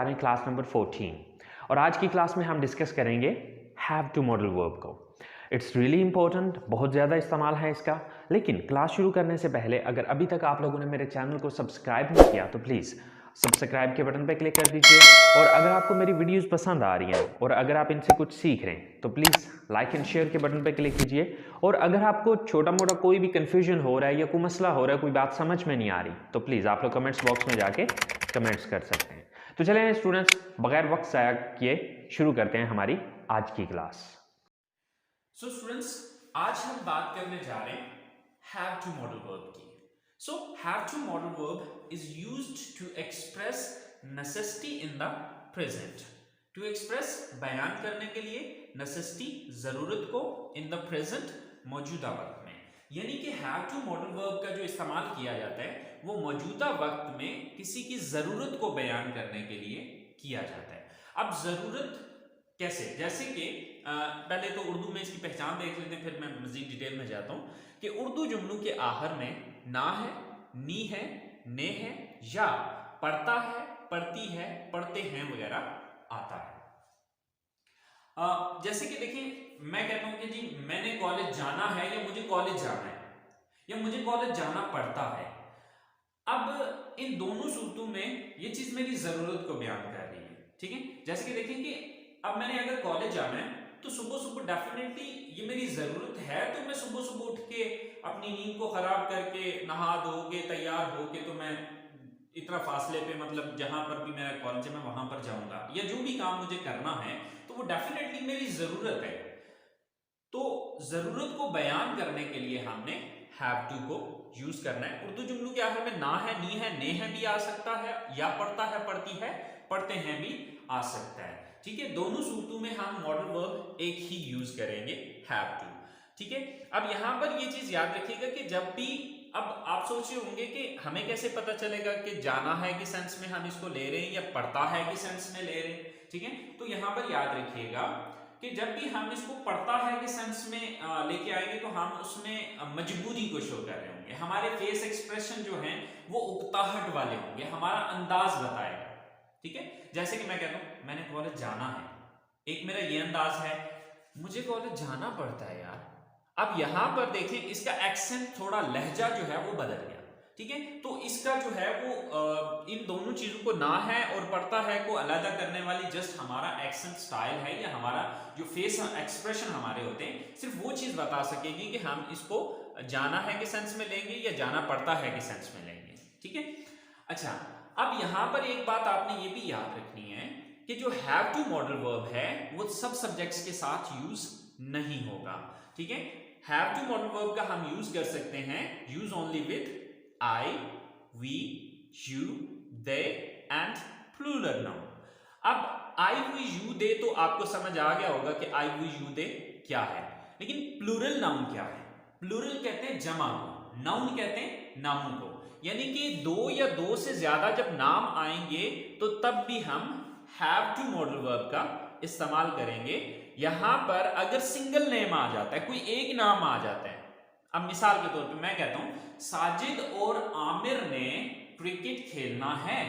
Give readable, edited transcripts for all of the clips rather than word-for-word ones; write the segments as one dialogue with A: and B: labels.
A: रहे हैं class number 14 और आज की क्लास में हम डिस्कस करेंगे हैव टू मॉडल वर्ब को। इट्स रियली इंपॉर्टेंट, बहुत ज़्यादा इस्तेमाल है इसका। लेकिन क्लास शुरू करने से पहले अगर अभी तक आप लोगों ने मेरे चैनल को सब्सक्राइब नहीं किया तो प्लीज़ सब्सक्राइब के बटन पर क्लिक कर दीजिए। और अगर आपको मेरी वीडियोस पसंद आ रही हैं और अगर आप इनसे कुछ सीख रहे हैं तो प्लीज़ लाइक एंड शेयर के बटन पर क्लिक कीजिए। और अगर आपको छोटा मोटा कोई भी कन्फ्यूजन हो रहा है या कोई मसला हो रहा है, कोई बात समझ में नहीं आ रही, तो प्लीज़ आप लोग कमेंट्स बॉक्स में जाके कमेंट्स कर सकते हैं। तो चलें स्टूडेंट्स, बगैर वक्त ज़ाया किए शुरू करते हैं हमारी आज की क्लास।
B: सो स्टूडेंट्स, आज हम बात करने जा रहे हैं हैव टू मॉडल वर्ब की। So have to modal verb is used to express necessity in the present. To express बयान करने के लिए नेसेसिटी जरूरत को इन द प्रेजेंट मौजूदा वक्त में। यानी कि हैव टू मॉडल वर्ब का जो इस्तेमाल किया जाता है वो मौजूदा वक्त में किसी की जरूरत को बयान करने के लिए किया जाता है। अब जरूरत कैसे, जैसे कि पहले तो उर्दू में इसकी पहचान देख लेते हैं, फिर मैं मजीद डिटेल में जाता हूं कि उर्दू जुमलों के आखिर में ना है, नी है, ने है या पढ़ता है, पढ़ती है, पढ़ते हैं वगैरह आता है। जैसे कि देखिए, मैं कहता हूं कि जी मैंने कॉलेज जाना है या मुझे कॉलेज जाना है या मुझे कॉलेज जाना पड़ता है। अब इन दोनों सूरतों में ये चीज मेरी जरूरत को बयान कर रही है। ठीक है, जैसे कि देखिए कि अब मैंने अगर कॉलेज जाना है तो सुबह सुबह डेफिनेटली ये मेरी जरूरत है, तो मैं सुबह सुबह उठ के अपनी नींद को खराब करके नहा धो के तैयार होके तो मैं इतना फासले पे, मतलब जहां पर भी मेरा कॉलेज है मैं वहां पर जाऊंगा या जो भी काम मुझे करना है तो वो डेफिनेटली मेरी जरूरत है। तो जरूरत को बयान करने के लिए हमने हैव टू को यूज करना है। उर्दू जुमलों के आखिर में ना है, नी है, ने है भी आ सकता है, या पढ़ता है, पढ़ती है, पढ़ते हैं भी आ सकता है। ठीक है, दोनों सूरतों में हम मॉडल वर्ब एक ही यूज करेंगे, हैव टू। ठीक है, अब यहां पर ये चीज याद रखिएगा कि जब भी, अब आप सोच रहे होंगे कि हमें कैसे पता चलेगा कि जाना है कि सेंस में हम इसको ले रहे हैं या पढ़ता है कि सेंस में ले रहे हैं। ठीक है, तो यहां पर याद रखिएगा कि जब भी हम इसको पढ़ता है कि सेंस में लेके आएंगे तो हम उसमें मजबूरी को शो कर रहे होंगे। हमारे फेस एक्सप्रेशन जो हैं वो उकताहट वाले होंगे, हमारा अंदाज बताएगा। ठीक है, जैसे कि मैं कहता हूं मैंने कॉलेज जाना है, एक मेरा ये अंदाज है, मुझे कॉलेज जाना पड़ता है यार। अब यहां पर देखें इसका एक्सेंट, थोड़ा लहजा जो है वो बदल गया। ठीक है, तो इसका जो है वो इन दोनों चीजों को, ना है और पढ़ता है को अलग करने वाली जस्ट हमारा एक्सेंट स्टाइल है या हमारा जो फेस एक्सप्रेशन हमारे होते हैं, सिर्फ वो चीज बता सकेगी कि हम इसको जाना है कि सेंस में लेंगे या जाना पड़ता है कि सेंस में लेंगे। ठीक है, अच्छा, अब यहां पर एक बात आपने ये भी याद रखनी है कि जो हैव टू मॉडल वर्ब है वो सब सब्जेक्ट्स के साथ यूज नहीं होगा। ठीक है, हैव टू मॉडल वर्ब का हम यूज कर सकते हैं use only with I, we, you, they and plural noun। अब I, we, you, they तो आपको समझ आ गया होगा कि I, we, you, they क्या है, लेकिन प्लूरल नाउन क्या है? प्लूरल कहते हैं जमा को, नाउन कहते हैं नामों को। यानी कि दो या दो से ज्यादा जब नाम आएंगे तो तब भी हम हैव टू मॉडल वर्ब का इस्तेमाल करेंगे। यहां पर अगर सिंगल नेम आ जाता है, कोई एक नाम आ जाता है, अब मिसाल के तौर पे मैं कहता हूं साजिद और आमिर ने क्रिकेट खेलना है।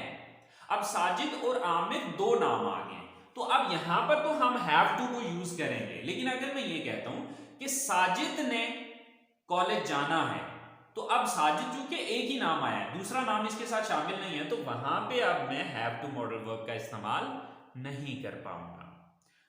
B: अब साजिद और आमिर दो नाम आ गए, तो अब यहां पर तो हम हैव टू को यूज करेंगे। लेकिन अगर मैं ये कहता हूं कि साजिद ने कॉलेज जाना है, तो अब साजिद जो कि एक ही नाम आया है, दूसरा नाम इसके साथ शामिल नहीं है, तो वहां पे अब मैं हैव टू मॉडल वर्ब का इस्तेमाल नहीं कर पाऊंगा।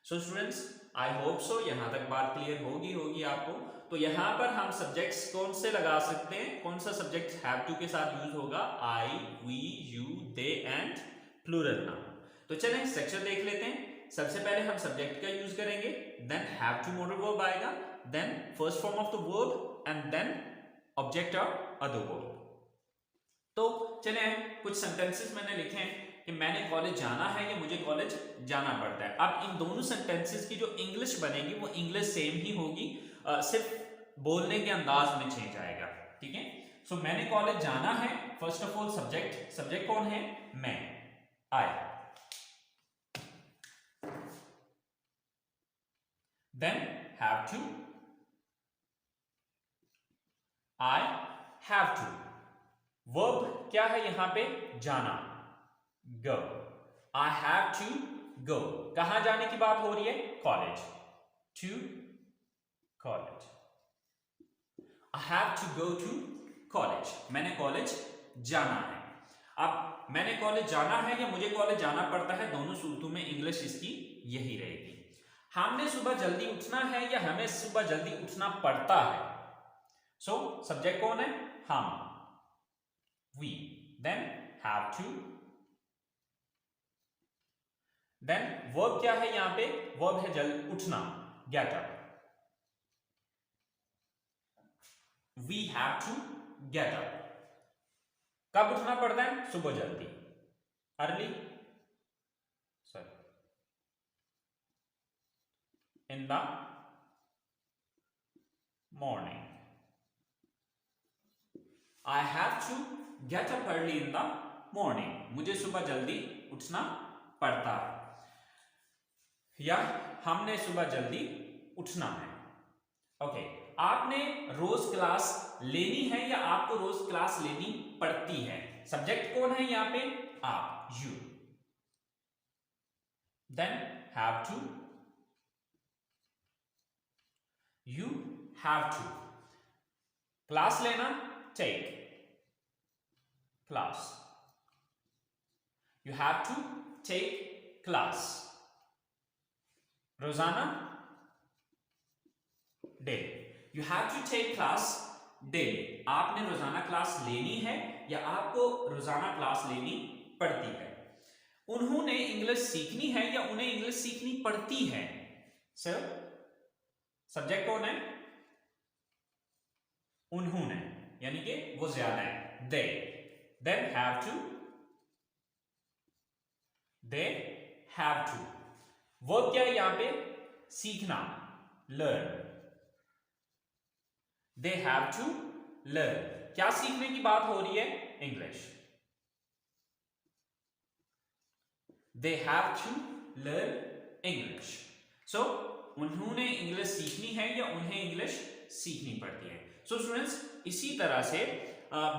B: So students, I hope so यहां तक बात क्लियर होगी आपको। तो यहां पर हम सब्जेक्ट्स कौन से लगा सकते हैं, कौन सा सब्जेक्ट हैव टू के साथ यूज होगा? I, we, you, they and plural noun. तो चलें स्ट्रक्चर देख लेते हैं। सबसे पहले हम सब्जेक्ट का यूज करेंगे, then have to modal verb आएगा, then first form of the verb and then object और अदर वर्ब। तो चलें, कुछ सेंटेंसेस मैंने लिखे हैं कि मैंने कॉलेज जाना है या मुझे कॉलेज जाना पड़ता है। अब इन दोनों सेंटेंसेस की जो इंग्लिश बनेगी वो इंग्लिश सेम ही होगी, सिर्फ बोलने के अंदाज में चेंज आएगा। ठीक है, सो मैंने कॉलेज जाना है, फर्स्ट ऑफ ऑल सब्जेक्ट कौन है? मैं, I. Then have to, I have to. Verb क्या है यहां पे? जाना, go। I have to go, कहां जाने की बात हो रही है? College, to college. I have to go to college, मैंने कॉलेज जाना है। अब मैंने कॉलेज जाना है या मुझे कॉलेज जाना पड़ता है, दोनों सूरतों में इंग्लिश इसकी यही रहेगी। हमने सुबह जल्दी उठना है या हमें सुबह जल्दी उठना पड़ता है। सो सब्जेक्ट कौन है? हम, we, then have to, then verb क्या है यहां पे? वर्ब है जल्द उठना, get up. We have to get up. कब उठना पड़ता है? सुबह जल्दी, early, sorry, in the morning. I have to get up early in the morning, मुझे सुबह जल्दी उठना पड़ता है, या हमने सुबह जल्दी उठना है। ओके, आपने रोज क्लास लेनी है या आपको रोज क्लास लेनी पड़ती है? सब्जेक्ट कौन है यहां पे? आप, you, then have to, you have to. Class लेना, take class, you have to take class. रोजाना, daily, you have to take class daily. आपने रोजाना क्लास लेनी है या आपको रोजाना क्लास लेनी पड़ती है? उन्होंने इंग्लिश सीखनी है या उन्हें इंग्लिश सीखनी पड़ती है? सर, सब्जेक्ट कौन है? उन्होंने, यानी कि वो ज्यादा है, they, then have to, they have to. Verb क्या है यहां पे? सीखना, learn, they have to learn. क्या सीखने की बात हो रही है? English, they have to learn English. So उन्होंने इंग्लिश सीखनी है या उन्हें इंग्लिश सीखनी पड़ती है। सो स्टूडेंट्स, इसी तरह से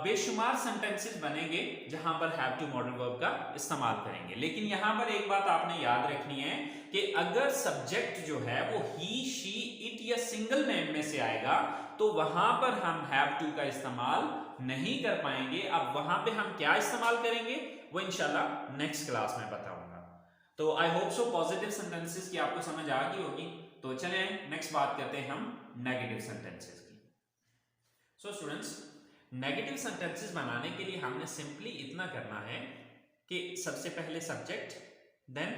B: बेशुमार सेंटेंसेस बनेंगे जहां पर हैव टू मॉडल वर्ब का इस्तेमाल करेंगे। लेकिन यहां पर एक बात आपने याद रखनी है कि अगर सब्जेक्ट जो है वो ही, शी, इट या सिंगल नेम में से आएगा तो वहां पर हम हैव टू का इस्तेमाल नहीं कर पाएंगे। अब वहां पे हम क्या इस्तेमाल करेंगे वो इंशाल्लाह नेक्स्ट क्लास में बताऊंगा। तो I hope so positive sentences की आपको समझ आ गई होगी। तो चलें नेक्स्ट बात करते हैं हम नेगेटिव सेंटेंसेस की। सो स्टूडेंट्स, नेगेटिव सेंटेंसेस बनाने के लिए हमने सिंपली इतना करना है कि सबसे पहले सब्जेक्ट, देन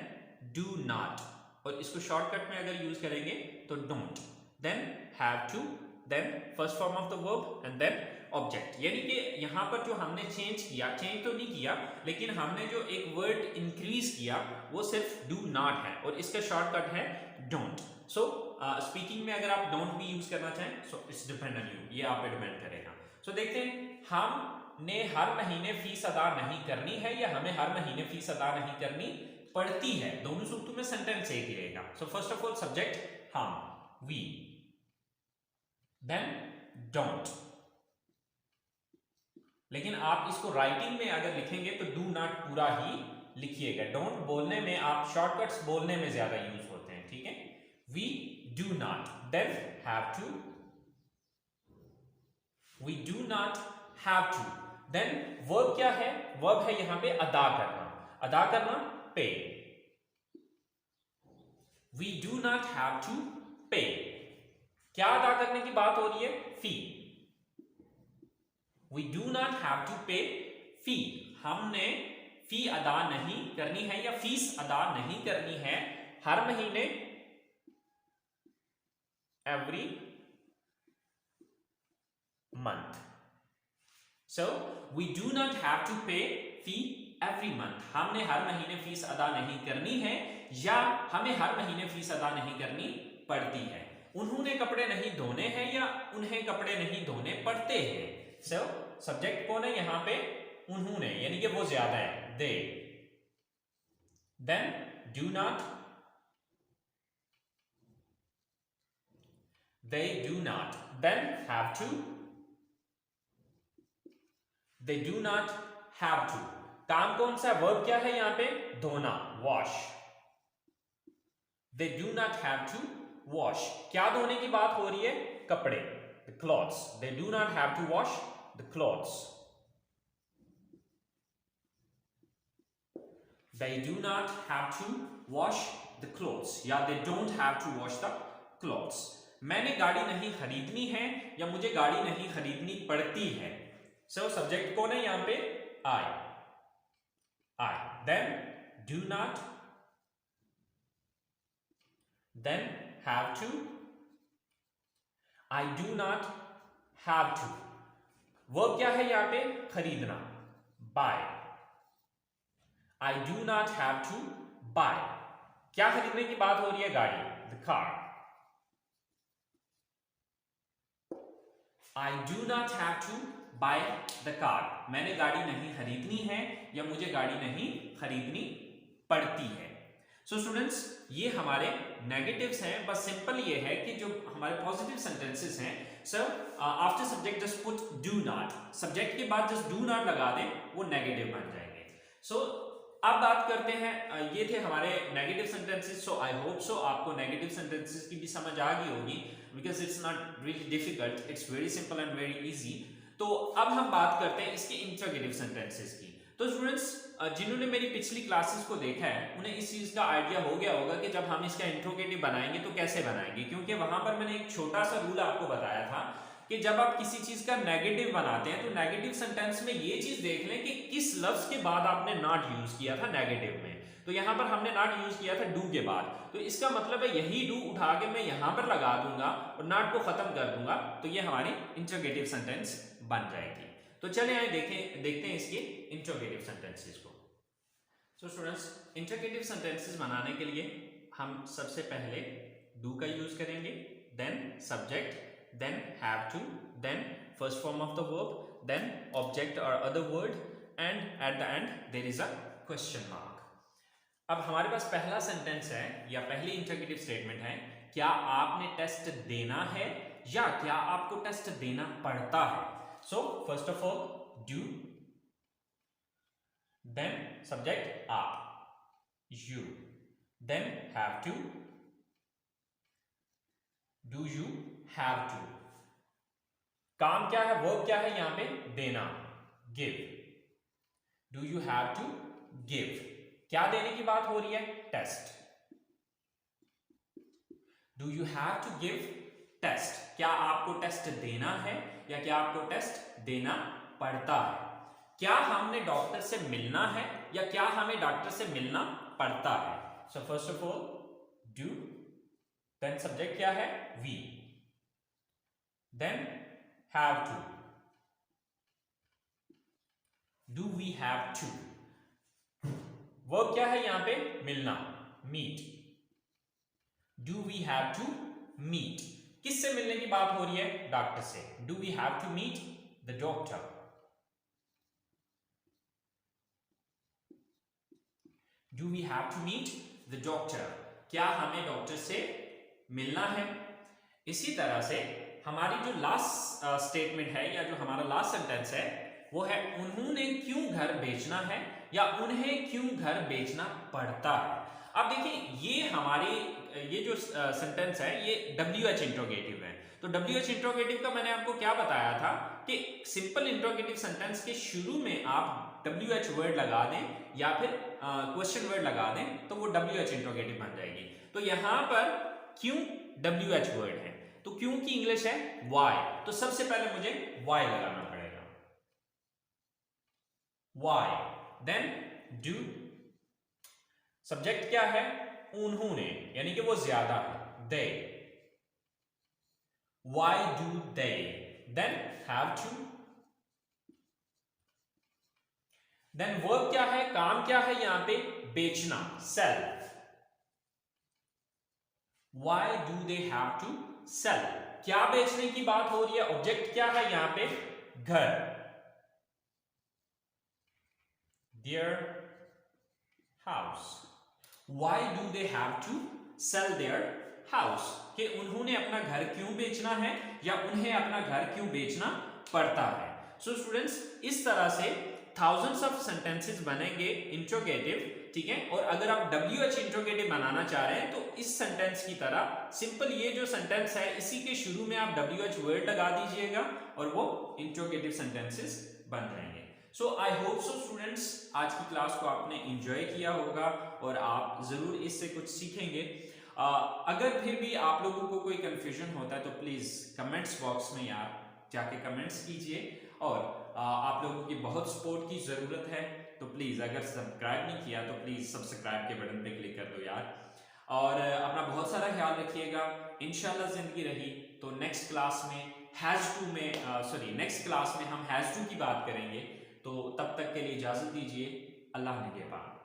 B: डू नॉट, और इसको शॉर्टकट में अगर यूज करेंगे तो don't, then have to, then first form of the verb and then object. यानी कि यहां पर जो हमने चेंज किया, चेंज तो नहीं किया लेकिन हमने जो एक वर्ड इंक्रीज किया वो सिर्फ डू नॉट है और इसका शॉर्टकट है डोंट। सो स्पीकिंग में अगर आप डोंट भी यूज करना चाहें so it's depend on you, ये आप पे डिपेंड करेगा। सो देखते हैं, हमने हर महीने फीस अदा नहीं करनी है या हमें हर महीने फीस अदा नहीं करनी पड़ती है। दोनों सूत्रों में सेंटेंस एक ही रहेगा। सो फर्स्ट ऑफ ऑल सब्जेक्ट हम, वी, देन डोंट। लेकिन आप इसको राइटिंग में अगर लिखेंगे तो डू नॉट पूरा ही लिखिएगा। डोंट बोलने में आप शॉर्टकट्स बोलने में ज्यादा यूज होते हैं, ठीक है। We do not, then have to, we do not have to, then verb क्या है? वर्ब है यहां पे अदा करना, अदा करना, pay, we do not have to pay. क्या अदा करने की बात हो रही है? Fee, we do not have to pay fee. हमने फी अदा नहीं करनी है या फीस अदा नहीं करनी है हर महीने, every month. So we do not have to pay fee every month. हमने हर महीने फीस अदा नहीं करनी है या हमें हर महीने फीस अदा नहीं करनी पड़ती है। उन्होंने कपड़े नहीं धोने हैं या उन्हें कपड़े नहीं धोने पड़ते हैं। So सब्जेक्ट कौन है यहां पे? उन्होंने, यानी कि वो ज्यादा है, they, then do not, they do not, then have to, they do not have to। काम कौन सा? वर्ब क्या है यहां पे? धोना, wash, they do not have to wash. क्या धोने की बात हो रही है? कपड़े, the clothes, they do not have to wash the clothes, they do not have to wash the clothes या they don't have to wash the clothes। मैंने गाड़ी नहीं खरीदनी है या मुझे गाड़ी नहीं खरीदनी पड़ती है। सो सब्जेक्ट कौन है यहां पे? I then do not, then have to, I do not have to। Verb क्या है यहां पे? खरीदना, buy। I do not have to buy। क्या खरीदने की बात हो रही है? गाड़ी, the car। I do not have to buy the car। मैंने गाड़ी नहीं खरीदनी है या मुझे गाड़ी नहीं खरीदनी पड़ती है। सो स्टूडेंट्स, ये हमारे नेगेटिव्स हैं। बस सिंपल ये है कि जो हमारे पॉजिटिव सेंटेंसेस हैं, sir after subject just put do not, subject के बाद जस्ट डू नॉट लगा दें, वो नेगेटिव बन जाएंगे। सो अब बात करते हैं, ये थे हमारे negative sentences. So I hope so आपको नेगेटिव सेंटेंसेस की भी समझ आ गई होगी, because it's not really difficult, it's very simple and very easy. तो अब हम बात करते हैं इसके इंट्रोगेटिव सेंटेंसेस की। तो स्टूडेंट्स, जिन्होंने मेरी पिछली क्लासेस को देखा है उन्हें इस चीज का आइडिया हो गया होगा कि जब हम इसका इंट्रोगेटिव बनाएंगे तो कैसे बनाएंगे, क्योंकि वहां पर मैंने एक छोटा सा रूल आपको बताया था कि जब आप किसी चीज का नेगेटिव बनाते हैं तो नेगेटिव सेंटेंस में ये चीज देख लें कि किस लफ्ज के बाद आपने नॉट यूज किया था नेगेटिव में। तो यहां पर हमने नॉट यूज किया था डू के बाद, तो इसका मतलब है यही डू उठा के मैं यहां पर लगा दूंगा और नॉट को खत्म कर दूंगा, तो ये हमारी इंट्रोगेटिव सेंटेंस बन जाएगी। तो चलिए आइए देखते हैं इसके इंट्रोगेटिव सेंटेंसेस को। सो स्टूडेंट्स, इंट्रोगेटिव सेंटेंसेस बनाने के लिए हम सबसे पहले डू का यूज करेंगे, then subject, then have to, then first form of the verb, then object or other word, and at the end there is a question mark। अब हमारे पास पहला सेंटेंस है या पहली इंट्रोगेटिव स्टेटमेंट है, क्या आपने टेस्ट देना है या क्या आपको टेस्ट देना पड़ता है। So first of all do, then subject आप, you, then have to, do you have to. काम क्या है, वर्ब क्या है यहां पे? देना, give. Do you have to give. क्या देने की बात हो रही है? Test. Do you have to give test. क्या आपको टेस्ट देना है या क्या आपको टेस्ट देना पड़ता है। क्या हमने डॉक्टर से मिलना है या क्या हमें डॉक्टर से मिलना पड़ता है। So first of all do, then subject क्या है? We, then have to, do we have to। Verb क्या है यहां पे? मिलना, meet। do we have to meet। किससे मिलने की बात हो रही है? डॉक्टर से। do we have to meet the doctor। do we have to meet the doctor। क्या हमें डॉक्टर से मिलना है। इसी तरह से हमारी जो लास्ट स्टेटमेंट है या जो हमारा लास्ट सेंटेंस है वो है उन्होंने क्यों घर बेचना है या उन्हें क्यों घर बेचना पड़ता है। अब देखिए ये हमारी ये जो सेंटेंस है ये WH इंट्रोगेटिव है। तो WH इंट्रोगेटिव का मैंने आपको क्या बताया था कि सिंपल इंट्रोगेटिव सेंटेंस के शुरू में आप WH वर्ड लगा दें या फिर क्वेश्चन वर्ड लगा दें तो वो WH इंट्रोगेटिव बन जाएगी। तो यहां पर क्यों WH वर्ड है, तो क्यों की इंग्लिश है वाई, तो सबसे पहले मुझे वाई लगाना पड़ेगा, वाई, देन डू, सब्जेक्ट क्या है? उन्होंने, यानी कि वो ज्यादा है, they, why do they, then have to, then verb क्या है? काम क्या है यहां पे? बेचना, sell, why do they have to sell. क्या बेचने की बात हो रही है? ऑब्जेक्ट क्या है यहां पे? घर, their house. Why do they have to sell their house, कि उन्होंने अपना घर क्यों बेचना है या उन्हें अपना घर क्यों बेचना पड़ता है। सो स्टूडेंट्स, इस तरह से थाउजेंड्स ऑफ सेंटेंसेस बनेंगे इंट्रोगेटिव ठीक है। और अगर आप WH इंट्रोगेटिव बनाना चाह रहे हैं तो इस सेंटेंस की तरह सिंपल ये जो सेंटेंस है इसी के शुरू में आप WH वर्ड लगा दीजिएगा और वो इंट्रोगेटिव सेंटेंसेस बन जाएंगे। सो आई होप सो स्टूडेंट्स, आज की क्लास को आपने एंजॉय किया होगा और आप जरूर इससे कुछ सीखेंगे। अगर फिर भी आप लोगों को कोई कंफ्यूजन होता है तो प्लीज कमेंट्स बॉक्स में यार जाके कमेंट्स कीजिए। और आप लोगों की बहुत सपोर्ट की ज़रूरत है, तो प्लीज़ अगर सब्सक्राइब नहीं किया तो प्लीज़ सब्सक्राइब के बटन पे क्लिक कर दो यार। और अपना बहुत सारा ख्याल रखिएगा। इंशाल्लाह ज़िंदगी रही तो नेक्स्ट क्लास में नेक्स्ट क्लास में हम हैज़ टू की बात करेंगे। तो तब तक के लिए इजाज़त दीजिए। अल्लाह ने के बाद।